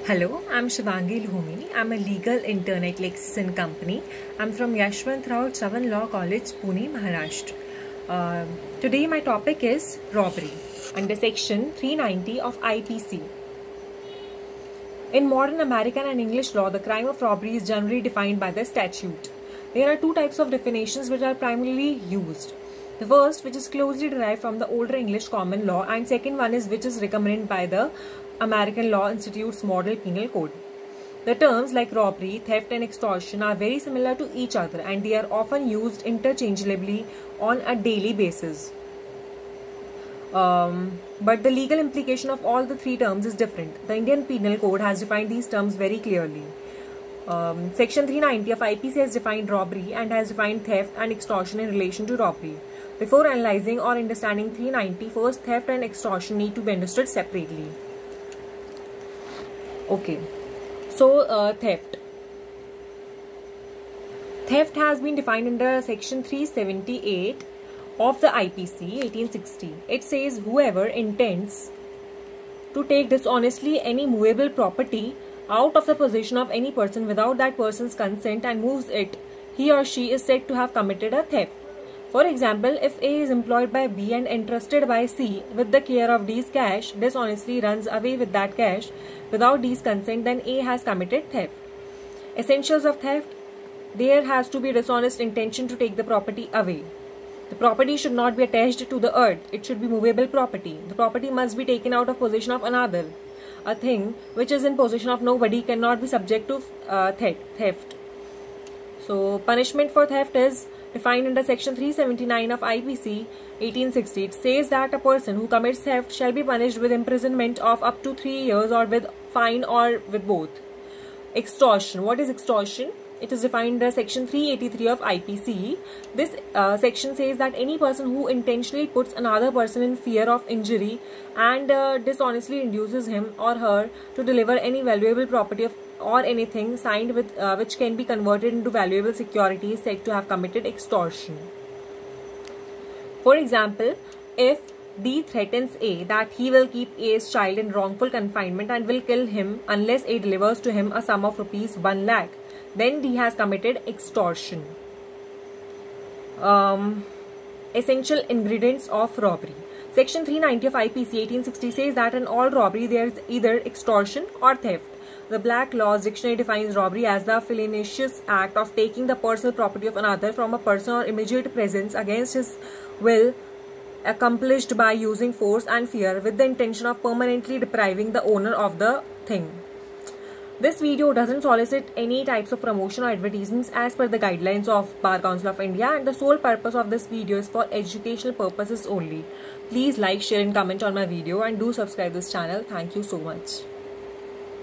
Hello, I'm Shivangi Lhumi. I'm a legal intern at Lexis & Company. I'm from Yashwantrao Chavan Law College, Pune, Maharashtra. Today my topic is robbery under section 390 of IPC. In modern American and English law, the crime of robbery is generally defined by the statute. There are two types of definitions which are primarily used. The first, which is closely derived from the older English common law, and second one is which is recommended by the American Law Institute's Model Penal Code. The terms like robbery, theft and extortion are very similar to each other and they are often used interchangeably on a daily basis. But the legal implication of all the three terms is different. The Indian Penal Code has defined these terms very clearly. Section 390 of IPC has defined robbery and has defined theft and extortion in relation to robbery. Before analyzing or understanding 390, first theft and extortion need to be understood separately. Okay, so theft. Theft has been defined under section 378 of the IPC 1860. It says whoever intends to take dishonestly any movable property out of the possession of any person without that person's consent and moves it, he or she is said to have committed a theft. For example, if A is employed by B and entrusted by C with the care of D's cash, dishonestly runs away with that cash without D's consent, then A has committed theft. Essentials of theft: there has to be dishonest intention to take the property away. The property should not be attached to the earth. It should be movable property. The property must be taken out of possession of another. A thing which is in possession of nobody cannot be subject to theft. So, punishment for theft is defined under section 379 of IPC 1860. It says that a person who commits theft shall be punished with imprisonment of up to 3 years or with fine or with both. Extortion. What is extortion? It is defined under section 383 of IPC. This section says that any person who intentionally puts another person in fear of injury and dishonestly induces him or her to deliver any valuable property or anything signed with which can be converted into valuable security is said to have committed extortion. For example, if D threatens A that he will keep A's child in wrongful confinement and will kill him unless A delivers to him a sum of rupees 1 lakh, then D has committed extortion. Essential ingredients of robbery. Section 390 of IPC 1860 says that in all robbery there is either extortion or theft. The Black Laws Dictionary defines robbery as the felonious act of taking the personal property of another from a person or immediate presence against his will, accomplished by using force and fear with the intention of permanently depriving the owner of the thing. This video doesn't solicit any types of promotion or advertisements as per the guidelines of Bar Council of India, and the sole purpose of this video is for educational purposes only. Please like, share and comment on my video and do subscribe this channel. Thank you so much.